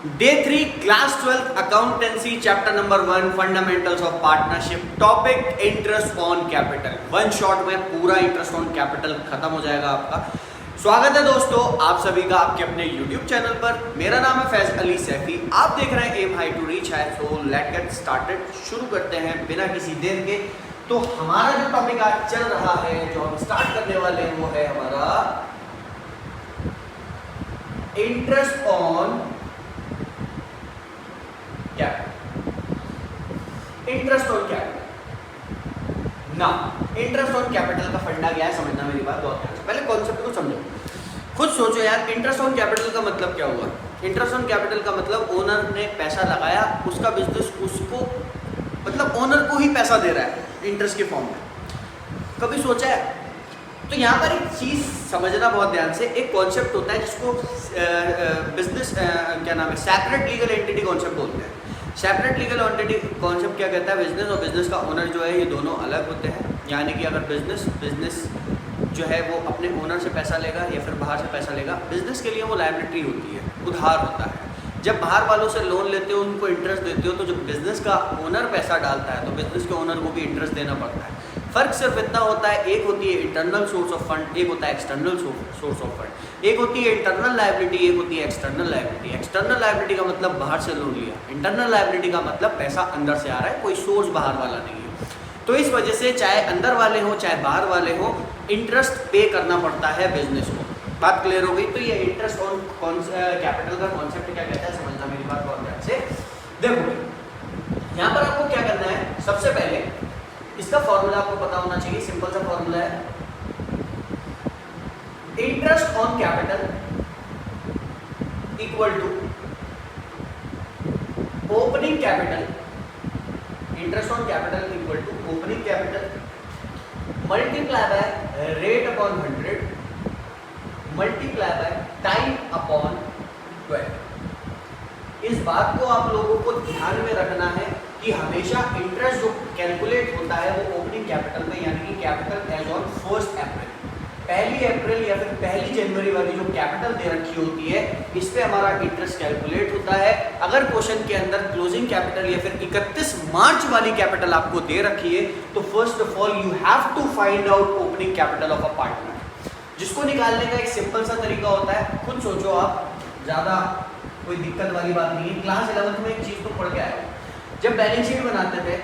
Day 3 class 12 accountancy chapter number 1 fundamentals of partnership topic interest on capital. One shot में पूरा interest on capital खत्म हो जाएगा आपका। स्वागत है दोस्तों आप सभी का आपके अपने YouTube चैनल पर। मेरा नाम है फैज अली सैफी, आप देख रहे हैं aim high to reach high. So let get started, शुरू करते हैं बिना किसी देर के। तो हमारा जो टॉपिक आज चल रहा है, जो हम स्टार्ट करने वाले हैं, वो है हमारा interest on capital. Interest on capital ना, इंटरेस्ट ऑन कैपिटल का फंडा क्या है समझना मेरी बात बहुत ध्यान से। पहले कॉन्सेप्ट को समझो, खुद सोचो यार, इंटरेस्ट ऑन कैपिटल का मतलब क्या हुआ। इंटरेस्ट ऑन कैपिटल का मतलब ओनर ने पैसा लगाया, उसका बिजनेस उसको मतलब ओनर को ही पैसा दे रहा है इंटरेस्ट के फॉर्म में। कभी सोचा है? तो यहाँ पर एक चीज़ समझना बहुत ध्यान से। एक कॉन्सेप्ट होता है जिसको बिजनेस क्या नाम है, सेपरेट लीगल एंटिटी कॉन्सेप्ट बोलते हैं। सेपरेट लीगल एंटिटी कॉन्सेप्ट क्या कहता है, बिजनेस और बिजनेस का ओनर जो है ये दोनों अलग होते हैं। यानी कि अगर बिजनेस जो है वो अपने ओनर से पैसा लेगा या फिर बाहर से पैसा लेगा, बिजनेस के लिए वो लायबिलिटी होती है, उधार होता है। जब बाहर वालों से लोन लेते हो, उनको इंटरेस्ट देते हो, तो जब बिजनेस का ओनर पैसा डालता है तो बिजनेस के ओनर को भी इंटरेस्ट देना पड़ता है। फर्क सिर्फ इतना होता है, एक होती है इंटरनल सोर्स ऑफ फंड, एक होता है एक्सटर्नल सोर्स ऑफ फंड। एक होती है इंटरनल लायबिलिटी, एक होती है एक्सटर्नल लायबिलिटी। एक्सटर्नल लायबिलिटी का मतलब बाहर से लोन लिया, इंटरनल लायबिलिटी का मतलब पैसा अंदर से आ रहा है, कोई सोर्स बाहर वाला नहीं है। तो इस वजह से चाहे अंदर वाले हो चाहे बाहर वाले हो, इंटरेस्ट पे करना पड़ता है बिजनेस को। बात क्लियर हो गई? तो ये इंटरेस्ट ऑन कैपिटल का कॉन्सेप्ट क्या कहता है समझना मेरी बात बहुत ध्यान से। देखो यहाँ पर आपको क्या करना है, सबसे पहले इसका फॉर्मूला आपको पता होना चाहिए। सिंपल सा फॉर्मूला है, interest on capital equal to opening capital. Interest on capital equal to opening capital multiply by rate upon 100 multiply by time upon 12। इस बात को आप लोगों को ध्यान में रखना है कि हमेशा इंटरेस्ट जो कैलकुलेट होता है वो ओपनिंग कैपिटल में, यानी कि कैपिटल एज ऑन 1 अप्रैल, 1 अप्रैल या फिर 1 जनवरी वाली जो कैपिटल दे रखी होती है, इस पे हमारा इंटरेस्ट कैलकुलेट होता है। अगर क्वेश्चन के अंदर क्लोजिंग कैपिटल या फिर 31 मार्च वाली कैपिटल आपको दे रखी है, तो first of all you have to find out opening capital of a partner, जिसको निकालने का एक सिंपल सा तरीका होता है। खुद सोचो आप, ज़्यादा कोई दिक्कत वाली बात नहीं है। क्लास 11th में एक चीज़ तो पढ़ के आए, जब बैलेंस शीट बनाते थे,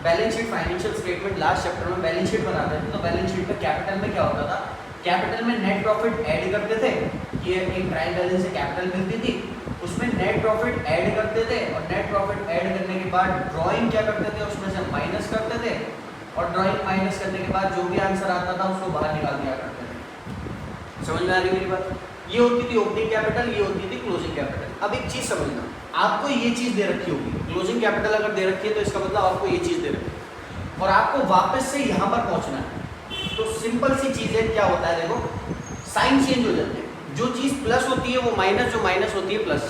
balance sheet financial statement last chapter में बैलेंस शीट बनाते थे, तो बैलेंस शीट में कैपिटल में क्या होता था, कैपिटल में नेट प्रॉफिट ऐड करते थे। ये एक ट्रायल बैलेंस से कैपिटल मिलती थी, उसमें नेट प्रॉफिट ऐड करते थे, और नेट प्रॉफिट ऐड करने के बाद ड्राइंग क्या करते थे, उसमें से माइनस करते थे, और ड्राइंग माइनस करने के बाद जो भी आंसर आता था उसको बाहर निकाल दिया करते थे। समझ में आ रही मेरी बात? ये होती थी ओपनिंग कैपिटल, ये होती थी क्लोजिंग कैपिटल। अब एक चीज़ समझना, आपको ये चीज़ दे रखी होगी, क्लोजिंग कैपिटल अगर दे रखी है तो इसका मतलब आपको ये चीज़ दे रखी है, और आपको वापस से यहाँ पर पहुँचना है। तो सिंपल सी चीज़ है, क्या होता है देखो, साइन चेंज हो जाते हैं। जो चीज़ प्लस होती है वो माइनस, जो माइनस होती है प्लस।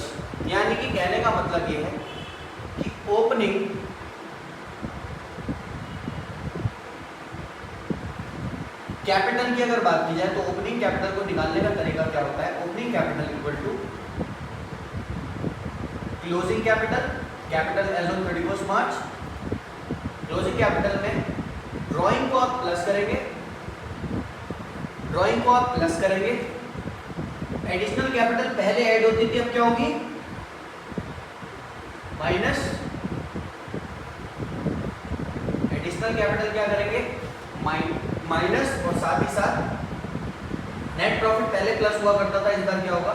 यानी कि कहने का मतलब ये है कि ओपनिंग कैपिटल की अगर बात की जाए तो ओपनिंग कैपिटल को निकालने का तरीका क्या होता है, opening capital equal to closing capital, capital as on 31 March. Closing capital में ड्राइंग को आप प्लस करेंगे, ड्राइंग को आप प्लस करेंगे, एडिशनल कैपिटल पहले ऐड होती थी, अब क्या होगी, माइनस। एडिशनल कैपिटल क्या करेंगे, माइनस, और साथ ही साथ नेट प्रॉफिट पहले प्लस हुआ करता था, इस बार क्या होगा,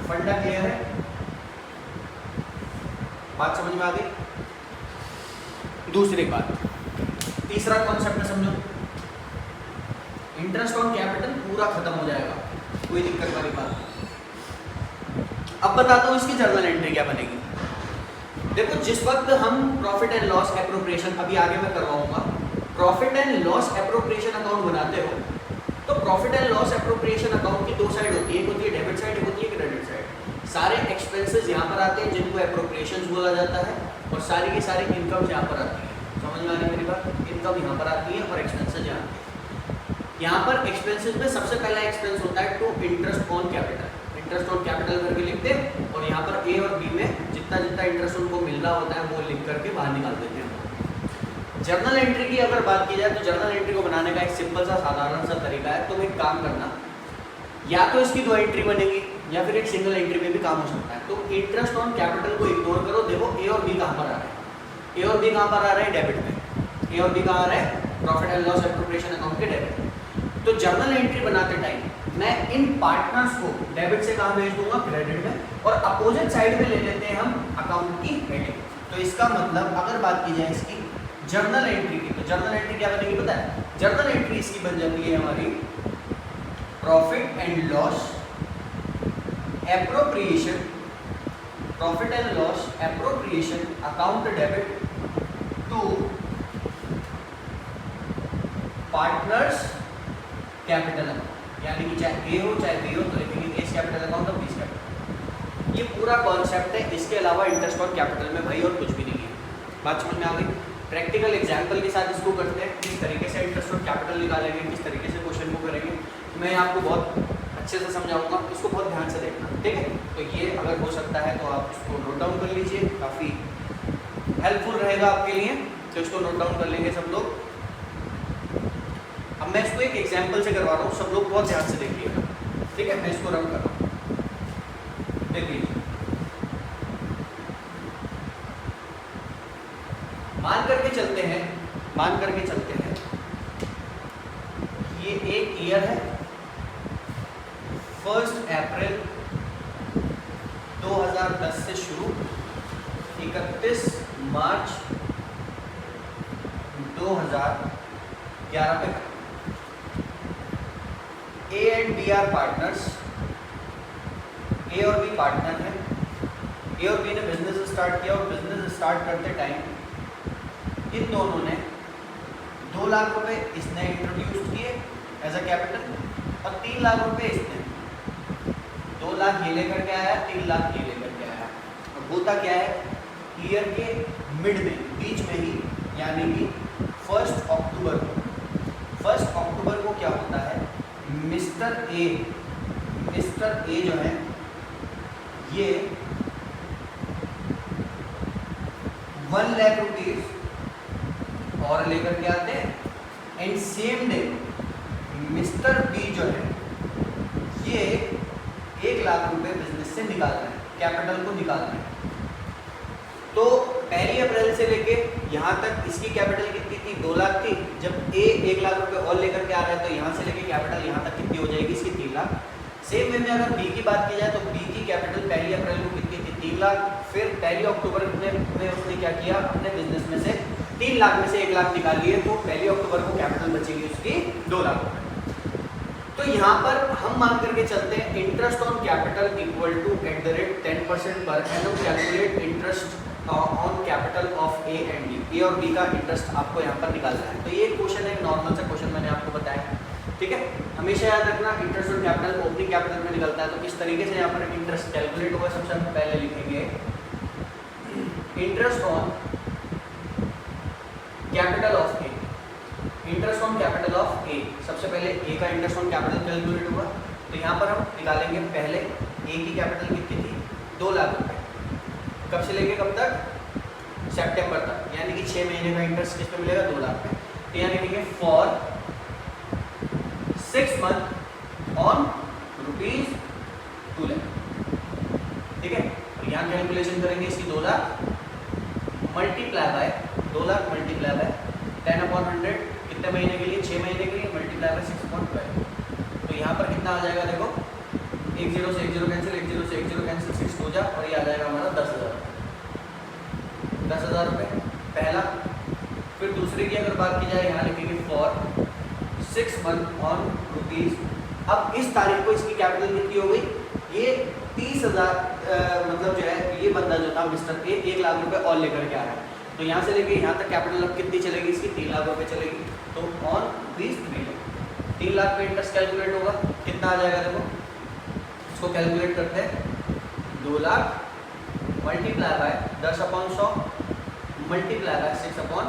फंडा क्लियर है? बात समझ में आ गई? दूसरी बात, तीसरा कॉन्सेप्ट समझो, इंटरेस्ट ऑन कैपिटल पूरा खत्म हो जाएगा, कोई दिक्कत वाली बात नहीं। अब बताता हूं इसकी जर्नल एंट्री क्या बनेगी। देखो, जिस वक्त हम प्रॉफिट एंड लॉस एप्रोप्रिएशन, अभी आगे मैं करवाऊंगा, profit and loss appropriation account बनाते हो, तो profit and loss appropriation account की दो साइड होती है, एक होती है डेबिट साइड, एक होती है क्रेडिट साइड। सारे एक्सपेंसेस यहाँ पर आते हैं जिनको एप्रोप्रिएशन बोला जाता है, और सारी की सारी इनकम यहाँ पर आती है। समझ में आ रही मेरी बात? इनकम यहाँ पर आती है और एक्सपेंसेस यहाँ आती है। यहाँ पर एक्सपेंसेस में सबसे पहला एक्सपेंस होता है to interest on capital. Interest on capital करके लिखते हैं और यहाँ पर ए और बी में जितना जितना इंटरेस्ट उनको मिल रहा होता है वो लिख करके बाहर निकाल देते हैं। जर्नल एंट्री की अगर बात की जाए तो जर्नल एंट्री को बनाने का एक सिंपल सा साधारण सा तरीका है। तुम एक काम करना, या तो इसकी 2 एंट्री बनेगी या फिर एक सिंगल एंट्री में भी काम हो सकता है। तो इंटरेस्ट ऑन कैपिटल को इग्नोर करो, देखो ए और बी कहाँ पर आ रहे हैं। ए और बी कहाँ पर आ रहे हैं? डेबिट में। ए और बी कहाँ आ रहे हैं? Profit and loss appropriation account के डेबिट में। तो जर्नल एंट्री बनाते टाइम मैं इन पार्टनर्स को डेबिट से कहाँ भेज दूंगा? क्रेडिट में। और अपोजिट साइड में ले लेते हैं हम अकाउंट की हेडिंग। तो इसका मतलब अगर बात की जाए इसकी जर्नल एंट्री की, तो जर्नल एंट्री क्या बनेगी पता है? जर्नल एंट्री इसकी बन जाती है हमारी profit and loss appropriation, profit and loss appropriation account debit to partners capital account. यानी कि चाहे ए हो चाहे बी हो तो लिखेंगे एस कैपिटल अकाउंट और बीस कैपिटल। ये पूरा कॉन्सेप्ट है, इसके अलावा इंटरेस्ट ऑन कैपिटल में भाई और कुछ भी नहीं है। बात समझ में आ गई? प्रैक्टिकल एग्जाम्पल के साथ इसको करते हैं, किस तरीके से इंटरेस्ट ऑन कैपिटल निकालेंगे, किस तरीके से क्वेश्चन को करेंगे, मैं आपको बहुत अच्छे से समझाऊंगा। इसको बहुत ध्यान से देखना, ठीक है? तो ये अगर हो सकता है तो आप इसको नोट डाउन कर लीजिए, काफ़ी हेल्पफुल रहेगा आपके लिए। तो इसको नोट डाउन कर लेंगे सब लोग। अब मैं इसको एक एग्जाम्पल से करवा रहा हूँ, सब लोग बहुत ध्यान से देखिएगा, ठीक है? मैं इसको रन कर रहा हूँ, देख लीजिए। मान करके चलते हैं, मान करके चलते हैं ये एक ईयर है, 1 अप्रैल 2010 से शुरू 31 मार्च 2011 पे। A and B are partners, A और बी पार्टनर हैं। ए और बी ने बिजनेस स्टार्ट किया और बिजनेस स्टार्ट करते टाइम इन दोनों ने 2 लाख रुपए इसने इंट्रोड्यूस किए एज अ कैपिटल और 3 लाख रुपए इसने। 2 लाख ये लेकर के आया, 3 लाख ये लेकर के आया। और होता क्या है, ईयर के मिड में, बीच में ही, यानी कि 1 अक्टूबर को, 1 अक्टूबर को क्या होता है, मिस्टर ए जो है ये 1 लाख रुपीज और लेकर के आते हैं। And same day Mr B जो है ये 1 लाख रुपए बिजनेस से निकाल रहे हैं, कैपिटल को निकाल रहे हैं। तो 1 अप्रैल से लेके यहाँ तक इसकी कैपिटल कितनी थी? 2 लाख थी। जब ए 1 लाख रुपए और लेकर के आ रहा है तो यहाँ से लेके कैपिटल यहाँ तक कितनी हो जाएगी इसकी? 3 लाख। सेम वे में अगर बी की बात की जाए तो बी की कैपिटल 1 अप्रैल को कितनी थी? 3 लाख। फिर 1 अक्टूबर में उसने क्या किया, अपने बिजनेस में से 3 लाख में से 1 लाख निकाल लिए, तो 1 अक्टूबर को कैपिटल बचेगी उसकी 2 लाख रुपए। तो यहाँ पर हम मान करके चलते हैं interest on capital equal to @10% पर एनम calculate interest on capital of A and B. A और बी का इंटरेस्ट आपको यहाँ पर निकालना है। तो ये क्वेश्चन है, नॉर्मल सा क्वेश्चन मैंने आपको बताया, ठीक है? हमेशा याद रखना interest on capital opening capital में निकलता है। तो किस तरीके से यहाँ पर इंटरेस्ट कैलकुलेट होगा, सबसे हम पहले लिखेंगे interest on capital of A. Interest on capital of A, सबसे पहले ए का इंटरेस्ट ऑन कैपिटल कैलकुलेट होगा। तो यहाँ पर हम निकालेंगे पहले ए की कैपिटल कितनी थी? 2 लाख रुपए। कब से लेके कब तक? सितंबर तक, यानी कि 6 महीने का इंटरेस्ट किस पे मिलेगा? 2 लाख पे। तो यहाँ लिखेंगे फॉर 6 मंथ ऑन ₹2 लाख, ठीक है? और यहाँ कैलकुलेशन करेंगे इसकी 2 lakh multiply by 2 lakh multiply by 10/100 कितने महीने के लिए? 6 महीने के लिए, मल्टीप्लाई बाय 6.12। तो यहाँ पर कितना आ जाएगा देखो, 1 0 से 1 0 कैंसिल, 1 0 से 1 0 कैंसिल, 6 हो जा और ये आ जाएगा हमारा 10,000 रुपये पहला। फिर दूसरे की अगर बात की जाए, यहाँ लिखेंगे फॉर 6 मंथ ऑन ₹। अब इस तारीख को इसकी कैपिटल कितनी हो गई? ये 30,000, मतलब जो है ये बंदा जो था मिस्टर ए 1 लाख रुपए और लेकर के आ रहा है। तो यहाँ से लेके यहाँ तक कैपिटल अब कितनी चलेगी इसकी? 3 लाख रुपए चलेगी। तो ऑन ₹3 3 लाख पे इंटरेस्ट कैलकुलेट होगा, कितना आ जाएगा देखो, इसको कैलकुलेट करते हैं। 2 lakh multiply by 10/100 multiply by 6/10,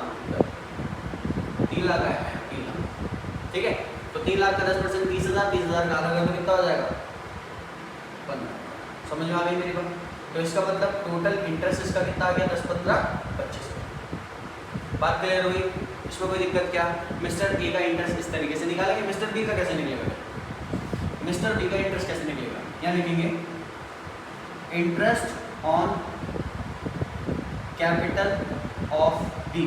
3 lakh आया है, 3 लाख, ठीक है? तो 3 लाख का 10% 30,000, 30,000 का आधा कर तो कितना हो जाएगा 15। समझ में आ गई मेरी बात? तो इसका मतलब टोटल इंटरेस्ट इसका कितना आ गया 10, 15, 25। बात क्लियर हुई? इसमें कोई दिक्कत क्या? मिस्टर ए का इंटरेस्ट इस तरीके से निकालेंगे। मिस्टर बी का कैसे निकलेगा? मिस्टर बी का इंटरेस्ट कैसे निकलेगा? क्या लिखेंगे? Interest on capital of B.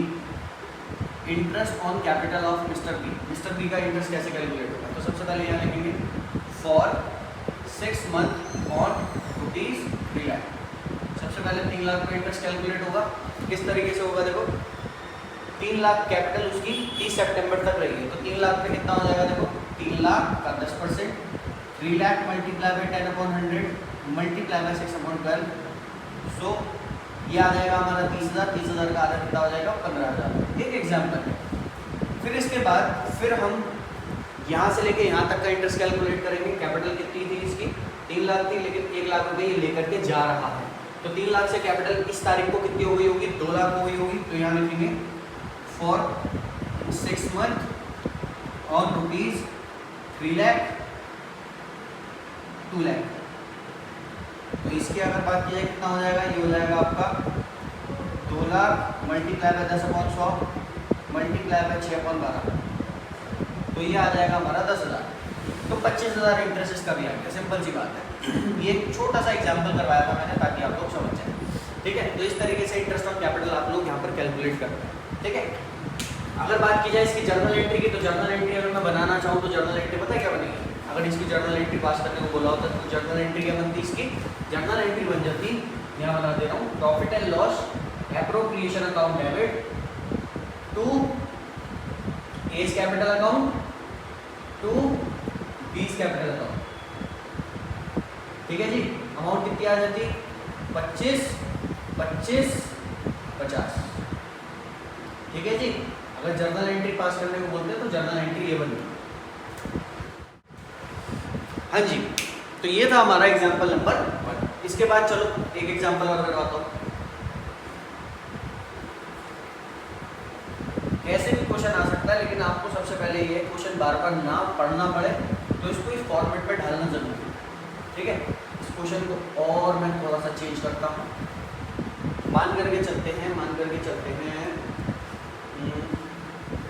Interest on capital of Mr B. Mr B का इंटरेस्ट कैसे कैलकुलेट होगा? तो सबसे पहले यहाँ लिखेंगे फॉर 6 मंथ ऑन ₹3 लाख। सबसे पहले 3 लाख का इंटरेस्ट कैलकुलेट होगा। किस तरीके से होगा? देखो 3 लाख कैपिटल उसकी 30 सितंबर तक रही है, तो 3 लाख पे कितना हो जाएगा? देखो 3 लाख का 10%, 3 lakh multiply by 10/100 multiply by 6/12। सो ये आ जाएगा हमारा 30,000। 30,000 का आधा कितना हो जाएगा? 15,000। एक एग्जाम्पल है। फिर इसके बाद फिर हम यहाँ से लेके यहाँ तक का इंटरेस्ट कैलकुलेट करेंगे। कैपिटल कितनी थी इसकी? 3 लाख थी, लेकिन 1 लाख रुपये ये लेकर के जा रहा है। तो 3 लाख से कैपिटल इस तारीख को कितनी हो गई होगी? 2 लाख हो गई होगी। तो यहाँ लिखेंगे for 6 month on ₹3 lakh 2 lakh. तो इसकी अगर बात की जाए कितना हो जाएगा? ये हो जाएगा आपका 2 lakh multiply by 10/100 multiply by 6/12। तो ये आ जाएगा हमारा 10,000। तो 25,000 इंटरेस्ट इसका भी आ गया। सिंपल सी बात है। ये एक छोटा सा एग्जांपल करवाया था मैंने ताकि आप लोग समझ जाए। ठीक है, तो इस तरीके से इंटरेस्ट ऑन कैपिटल आप लोग यहाँ पर कैलकुलेट करते हैं। ठीक है, अगर बात की जाए इसकी जर्नल एंट्री की, तो जर्नल एंट्री अगर मैं बनाना चाहूँ तो जर्नल एंट्री पता है क्या बनेगी? अगर इसकी जर्नल एंट्री पास करने को बोला होता तो जर्नल एंट्री क्या बनती? इसकी जर्नल एंट्री बन जाती, यहाँ बना दे रहा हूँ, profit and loss appropriation account debit to A's capital account to B's capital account. ठीक है जी, अमाउंट कितनी आ जाती? 25, 25, 50। ठीक है जी, अगर जर्नल एंट्री पास करने को बोलते हैं तो जर्नल एंट्री ये बनती। हाँ जी, तो ये था हमारा एग्जाम्पल नंबर 1। इसके बाद चलो एक एग्जाम्पल और करवाता हूँ। कैसे भी क्वेश्चन आ सकता है, लेकिन आपको सबसे पहले ये क्वेश्चन बार बार ना पढ़ना पड़े तो इसको इस फॉर्मेट पे ढालना जरूरी है। ठीक है, इस क्वेश्चन को और मैं थोड़ा सा चेंज करता हूँ। मान करके चलते हैं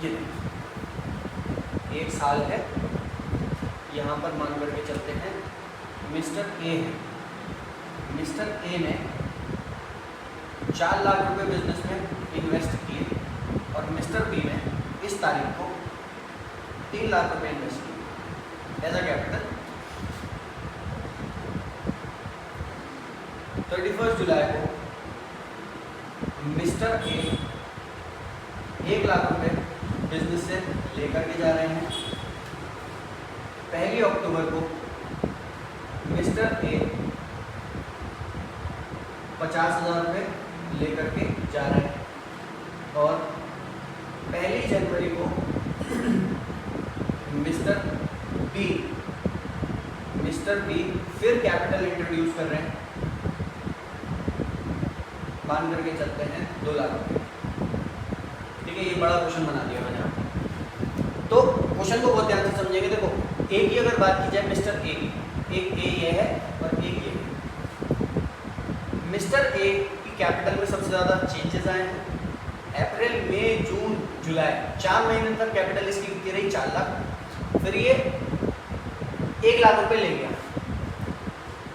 ये एक साल है, यहाँ पर मान करके चलते हैं मिस्टर ए है। मिस्टर ए ने 4 लाख रुपए बिजनेस में इन्वेस्ट किए और मिस्टर बी ने इस तारीख को 3 लाख रुपए इन्वेस्ट किए एज अ कैपिटल। 31 जुलाई को मिस्टर ए 1 लाख रुपए बिजनेस से लेकर के जा रहे हैं। 1 अक्टूबर को मिस्टर ए 50,000 रुपये लेकर के जा रहे हैं और 1 जनवरी को मिस्टर बी फिर कैपिटल इंट्रोड्यूस कर रहे हैं। मान करके चलते हैं 2 लाख रुपये। ठीक है, ये बड़ा क्वेश्चन बना दिया मैंने आपको। तो क्वेश्चन को बहुत ध्यान से समझेंगे। देखो, एक ही अगर बात की जाए मिस्टर ए की, एक ए ये है और एक ये है। मिस्टर ए की कैपिटल में सबसे ज़्यादा चेंजेस आए हैं। अप्रैल, मई, जून, जुलाई 4 महीने तक कैपिटल इसकी कितनी रही? 4 लाख। फिर ये 1 लाख रुपए ले गया।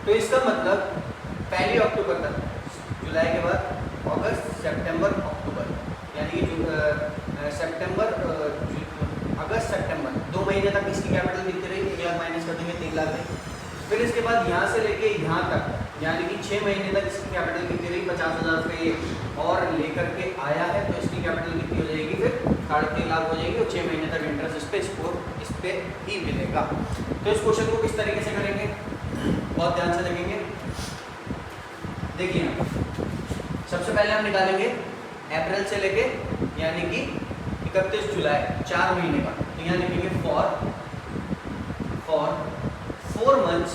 तो इसका मतलब 1 अक्टूबर तक, जुलाई के बाद अगस्त, सितंबर, अक्टूबर, यानी कि अगस्त सितंबर 2 महीने तक इसकी कैपिटल कितनी रही? 1 लाख माइनस कर देंगे 3 लाख रही। फिर इसके बाद यहाँ से लेके यहाँ तक यानी कि 6 महीने तक इसकी कैपिटल कितनी रही? 50,000 रुपये और लेकर के आया है। तो इसकी कैपिटल कितनी हो जाएगी? फिर 3.5 लाख हो जाएगी और 6 महीने तक इंटरेस्ट इस पे ही मिलेगा। तो इस क्वेश्चन को किस तरीके से करेंगे? बहुत ध्यान से देखेंगे। देखिए, सबसे पहले हम निकालेंगे अप्रैल से लेके यानी कि 31 जुलाई 4 महीने का। तो यहाँ लिखेंगे for 4 months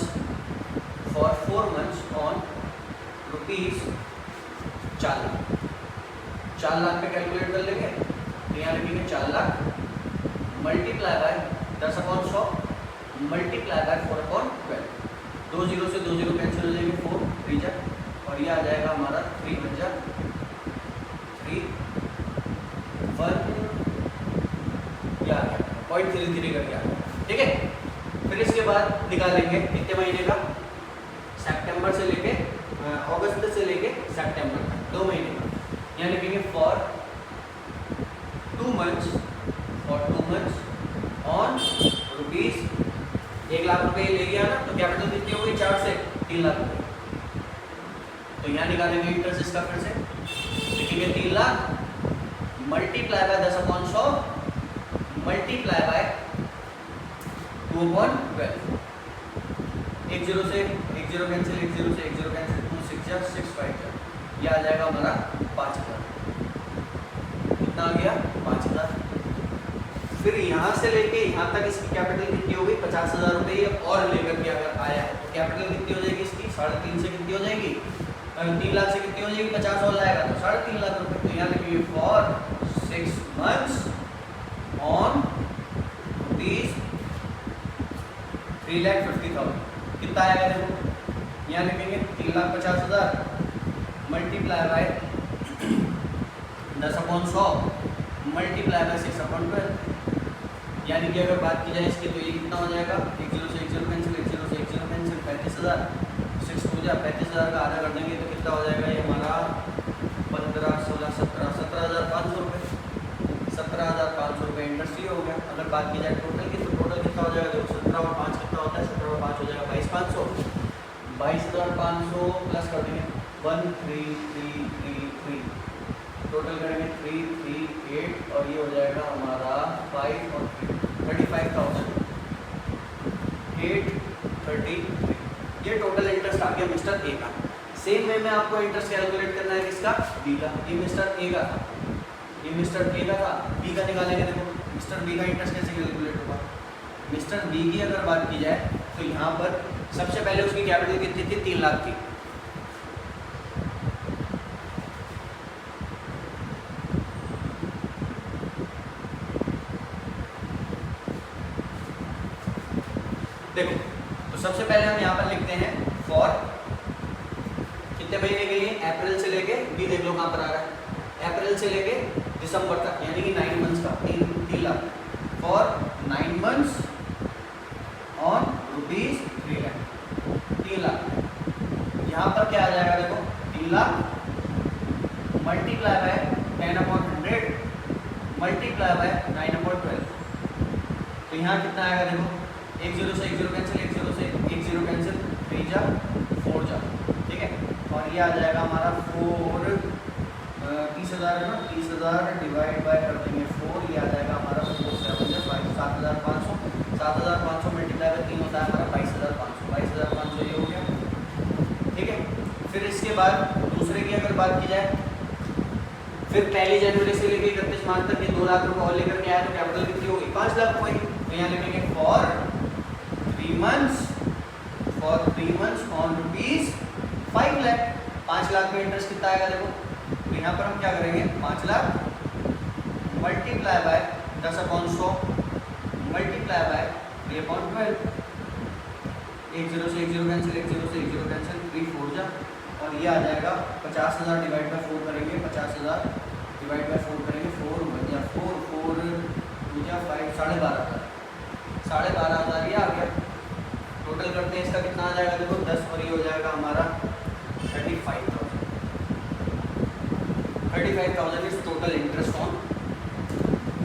on ₹4 lakh. 4 lakh पे कैलकुलेट कर लेंगे। तो यहाँ लिखेंगे 4 lakh multiply by 10/100 multiply by 4/12। 2 0 से 2 0 कैंसिल हो जाएंगे, 4 3 जा, और ये आ जाएगा हमारा 3 बन जा 3 1 या 0.33 कर गया। ठीक है, फिर इसके बाद निकालेंगे कितने महीने का, सितंबर से लेके अगस्त से लेके सितंबर तक 2 महीने का। यहाँ लिखेंगे for 2 months on rupees 1 lakh रुपए ले गया ना, तो कैपिटल कितनी हो गई, 4 से 3 लाख रुपए। तो यहाँ निकालेंगे इंटरेस्ट इसका, फिर से लिखेंगे 3 lakh multiply by 10/100 multiply by 2/12। 1 0 से 1 0 कैंसिल, 1 0 से 1 0 कैंसिल, 2 6 जा 6 5 जा, ये आ जाएगा हमारा 5000। कितना आ गया, 5000। फिर यहाँ से लेके यहाँ तक इसकी कैपिटल कितनी हो गई, 50,000 रुपये और लेकर के अगर आया है तो कैपिटल कितनी हो जाएगी इसकी, 3.5 से कितनी हो जाएगी, 3 लाख से कितनी हो जाएगी, 50 और लाएगा तो 3.5 लाख रुपये। तो यहाँ लिखेंगे फॉर 6 months ऑन रुपीज 3,50,000। कितना आएगा देखो, यहाँ लिखेंगे 3,50,000 मल्टीप्लाई बाय 10/100 मल्टीप्लाई बाय 6/12। यानी कि अगर बात की जाए इसकी तो ये कितना हो जाएगा, 1 0 से 1 0 कैंसिल, 1 0 से 1 0 कैंसिल, 35,000 6 हो जाए 35,000 का आधा कर देंगे तो कितना हो जाएगा, ये हमारा 15 16 17 17,500 रुपये। 17,500 रुपये इंटरेस्ट ही हो गया। अगर बात की जाए टोटल की, तो टोटल कितना हो जाएगा, देखो 17 और 5 कितना होता है, 17 और 5 हो जाएगा 22,500। 22,500 प्लस कर देंगे 13,333, टोटल करेंगे 338 और ये हो जाएगा हमारा 5 और 35,833। ये टोटल इंटरेस्ट आ गया मिस्टर ए का। सेम वे में आपको इंटरेस्ट कैलकुलेट करना है किसका, बी का। ये मिस्टर ए का था, ये मिस्टर ए का था, बी का निकालेंगे। देखो मिस्टर बी का इंटरेस्ट कैसे कैलकुलेट होगा, मिस्टर बी की अगर बात की जाए तो यहाँ पर सबसे पहले उसकी कैपिटल कितनी थी, 3 लाख थी। देखो तो सबसे पहले हम यहाँ पर लिखते हैं फॉर कितने महीने के लिए, अप्रैल से लेके, बी देख लो कहाँ पर आ रहा है, अप्रैल से लेके दिसंबर तक, यानी कि 9 months का 3 lakh. For 9 months on rupees 3 lakh. यहाँ पर क्या आ जाएगा, देखो 3 lakh multiply by 10/100 multiply by 9/12। तो यहाँ कितना आएगा, देखो 1 0 से 1 0 कैंसिल, 1 0 से 1 0 कैंसिल, 3 जा 4 जा। ठीक है, और ये आ जाएगा हमारा 30,000 है ना, 30,000 डिवाइड बाय कर देंगे 4, ये आ जाएगा हमारा 4 7 जा 7,500। 7,500 मल्टीप्लाई बाय 3 होता है हमारा 22,500। 22,500 ये हो गया। ठीक है, फिर इसके बाद दूसरे की अगर बात की जाए, फिर 1 जनवरी से लेकर 31 मार्च तक ये 2 लाख रुपये और लेकर के आया तो कैपिटल कितनी होगी, 5 लाख रुपये। तो यहाँ लिखेंगे for 3 months on rupees 5 lakh. 5 lakh में इंटरेस्ट कितना आएगा, देखो तो यहाँ पर हम क्या करेंगे, 5 lakh multiply by 10/100 multiply by 3/12। 1 0 से 1 0 कैंसिल, 1 0 से 1 0 कैंसिल, 3 4 जा, और ये आ जाएगा 50,000 डिवाइड बाय 4 करेंगे, 50,000 डिवाइड बाय 4 करेंगे, 4 बन जा 4 4 2 जा 5 12,500। 12,500 ये आ गया। टोटल करते हैं इसका कितना आ जाएगा, देखो 10 और ये हो जाएगा हमारा 35,000। 35,000 is total interest on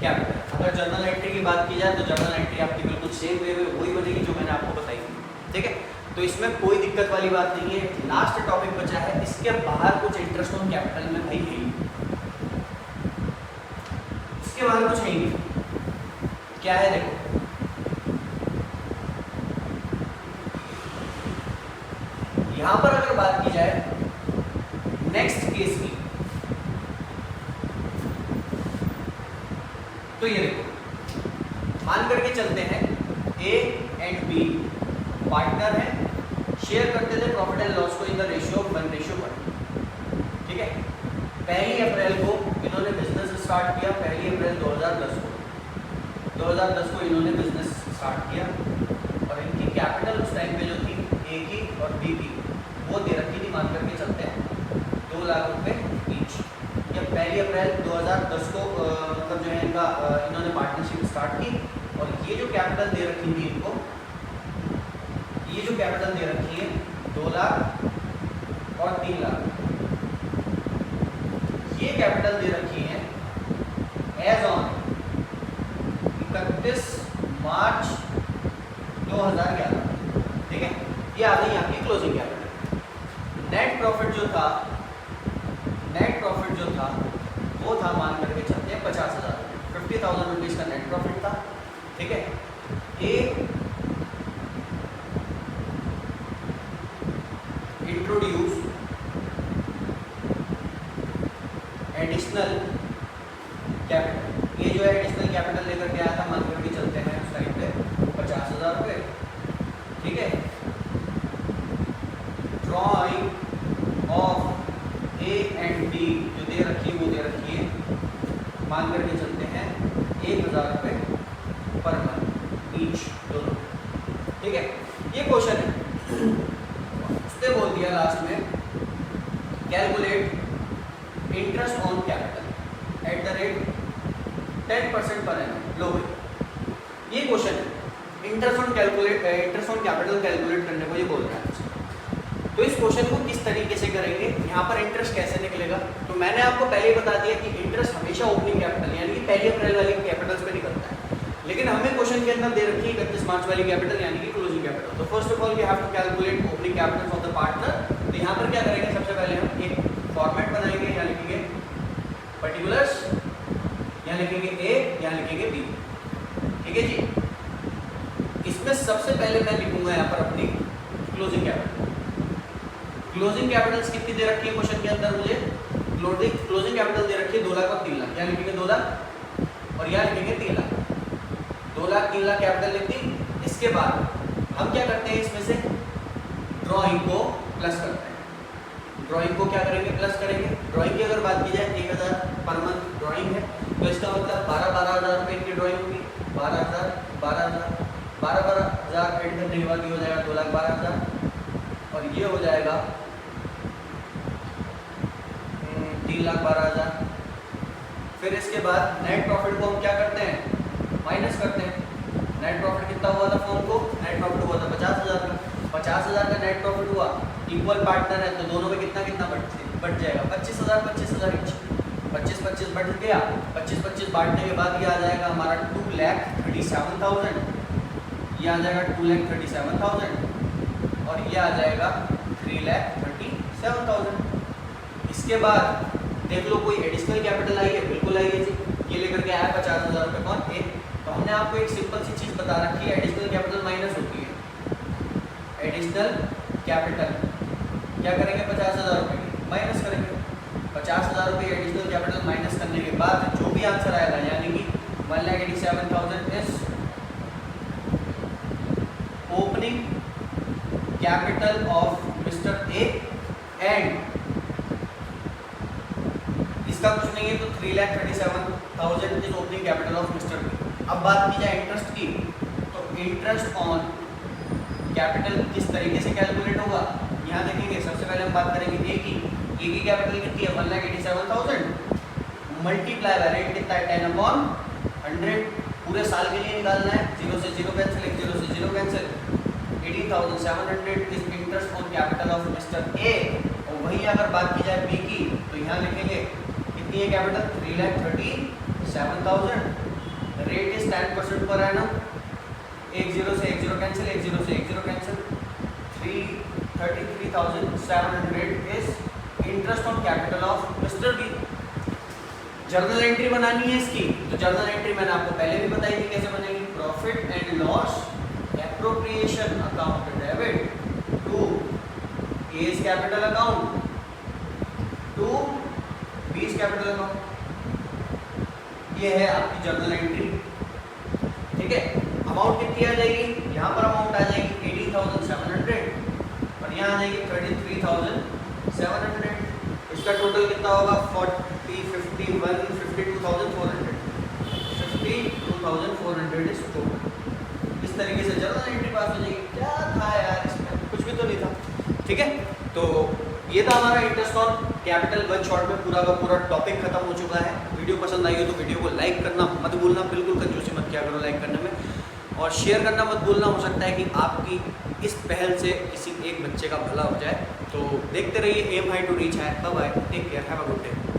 capital. अगर जर्नल एंट्री की बात की जाए तो जर्नल एंट्री आपकी बिल्कुल सेम वे में वही बनेगी जो मैंने आपको बताई थी। ठीक है, तो इसमें कोई दिक्कत वाली बात नहीं है। लास्ट टॉपिक बचा है, इसके बाहर कुछ इंटरेस्ट ऑन कैपिटल में भाई है ही, इसके बाहर कुछ है ही नहीं। क्या है, देखो यहां पर अगर बात की जाए नेक्स्ट केस की, तो ये देखो मान करके चलते हैं ए एंड बी पार्टनर है, शेयर करते थे प्रॉफिट एंड लॉस को इन द रेशियो ऑफ 1:1। ठीक है, 1 अप्रैल को इन्होंने बिजनेस स्टार्ट किया, 1 अप्रैल 2010 को। 2010 को इन्होंने बिजनेस स्टार्ट किया और इनकी कैपिटल उस टाइम पे जो थी ए की और बी की वो दे रखी थी, मान करके चलते हैं 2 लाख रुपए ईच। या 1 अप्रैल 2010 को मतलब जो है इनका इन्होंने पार्टनरशिप स्टार्ट की और ये जो कैपिटल दे रखी थी इनको, ये जो कैपिटल दे रखी है 2 लाख और 3 लाख, ये कैपिटल दे रखी है एज ऑन 31 मार्च 2011। ठीक है, ये आ गई आपकी क्लोजिंग कैपिटल। नेट प्रॉफिट जो था, नेट प्रॉफिट जो था वो था मान करके चलते हैं 50,000 रुपये, 50,000 रुपीज़ का नेट प्रॉफिट था। ठीक है, ए इंट्रोड्यूस एडिशनल कैपिटल, ये जो है एडिशनल कैपिटल लेकर के आया था, मान करके चलते हैं उस टाइम पे 50,000 रुपये। ठीक है, drawing of A and B जो दे रखी है वो दे रखी है, मान करके चलते हैं 1,000 रुपये पर मंथ ईच दोनों। ठीक है, ये क्वेश्चन है, उसने बोल दिया लास्ट में calculate interest on capital at the rate 10% पर एनम। लो भाई, ये क्वेश्चन है, इंटरेस्ट ऑन कैपिटल कैलकुलेट करने को ये बोल रहा है। तो इस क्वेश्चन को किस तरीके से करेंगे, यहाँ पर इंटरेस्ट कैसे निकलेगा, तो मैंने आपको पहले ही बता दिया कि इंटरेस्ट हमेशा ओपनिंग कैपिटल यानी कि 1 अप्रैल वाली कैपिटल्स पे निकलता है, लेकिन हमें क्वेश्चन के अंदर दे रखी है 31 मार्च वाली कैपिटल यानी कि क्लोजिंग कैपिटल। तो first of all we have to calculate opening capital of the partner. तो यहाँ पर क्या करेंगे, सबसे पहले हम एक फॉर्मेट बनाएंगे, यहाँ लिखेंगे पर्टिकुलर्स, यहाँ लिखेंगे ए, यहाँ लिखेंगे बी। ठीक है जी, इसमें सबसे पहले मैं लिखूंगा यहाँ पर अपनी क्लोजिंग कैपिटल। क्लोजिंग कैपिटल्स कितनी दे रखी है क्वेश्चन के अंदर, मुझे क्लोजिंग कैपिटल दे रखी है 2 लाख और 3 लाख, यहाँ लिखेंगे 2 लाख और यहाँ लिखेंगे 3 लाख। 2 लाख 3 लाख कैपिटल लिख दी। इसके बाद हम क्या करते हैं, इसमें से ड्रॉइंग को प्लस करते हैं। ड्रॉइंग को क्या करेंगे, प्लस करेंगे। ड्रॉइंग की अगर बात की जाए 1,000 पर मंथ ड्रॉइंग है, तो इसका मतलब 12,000 रुपये की ड्रॉइंग होगी। 12,000 ऐड करने के बाद ये हो जाएगा 2,12,000 और ये हो जाएगा 3,12,000। फिर इसके बाद नेट प्रॉफिट को हम क्या करते हैं, माइनस करते हैं। नेट प्रॉफिट कितना हुआ था फर्म को, नेट प्रॉफिट हुआ था 50,000 का। 50,000 का नेट प्रॉफिट हुआ, इक्वल पार्टनर है तो दोनों में कितना कितना बढ़ जाएगा, 25,000 ईच। 25 बढ़ गया, 25 बांटने के बाद ये आ जाएगा हमारा 2,37,000, ये आ जाएगा 2,37,000 और ये आ जाएगा 3,37,000। इसके बाद देख लो कोई एडिशनल कैपिटल आई है, बिल्कुल आई है जी, ये लेकर के आया 50,000 रुपये कौन, ए। तो हमने आपको एक सिंपल सी चीज़ बता रखी है, एडिशनल कैपिटल माइनस होती है। एडिशनल कैपिटल क्या करेंगे, 50,000 रुपये की माइनस करेंगे। 50,000 रुपये एडिशनल कैपिटल माइनस करने के बाद जो भी आंसर आएगा यानी कि 1,87,000 is opening capital of Mr A and इसका कुछ नहीं है तो 3,37,000 is opening capital of Mr B. अब बात की जाए इंटरेस्ट की, तो इंटरेस्ट ऑन कैपिटल किस तरीके से कैलकुलेट होगा, यहाँ देखेंगे। सबसे पहले हम बात करेंगे ए की कैपिटल कितनी है 1,87,000 मल्टीप्लाई बाय रेट कितना है 10/100, पूरे साल के लिए निकालना है। 0 से 0 कैंसिल, 1 0 से 0 cancel. 18,700 is interest on capital of Mr ए। और वहीं अगर बात की जाए बी की, तो यहाँ लिखेंगे कितनी है कैपिटल 3,37,000, रेट इज 10% पर एनम। 1 0 से 1 0 कैंसिल, 1 0 से 1 0 cancel. 33,700 is interest on capital of Mr B. Journal entry बनानी है इसकी, तो जर्नल एंट्री मैंने आपको पहले भी बताई थी कैसे बनेगी। Profit and loss appropriation account debit to A's capital account to B's capital account, ये है आपकी जर्नल एंट्री। ठीक है, अमाउंट कितनी आ जाएगी, यहाँ पर अमाउंट आ जाएगी 18,700 और यहाँ आ जाएगी 33,700। इसका टोटल कितना होगा 40, 51, 52,400, 52,400 2400 इज टोटल। इस तरीके से चलो 90 पास हो जाएगी। क्या था यार इसमें, कुछ भी तो नहीं था। ठीक है, तो ये था हमारा interest on capital. One shot में पूरा का पूरा टॉपिक खत्म हो चुका है। वीडियो पसंद आई हो तो वीडियो को लाइक करना मत भूलना, बिल्कुल कंजूसी मत किया करो लाइक करने में, और शेयर करना मत भूलना। हो सकता है कि आपकी इस पहल से किसी एक बच्चे का भला हो जाए। तो देखते रहिए aim high to reach high. Bye bye, take care, have a good day.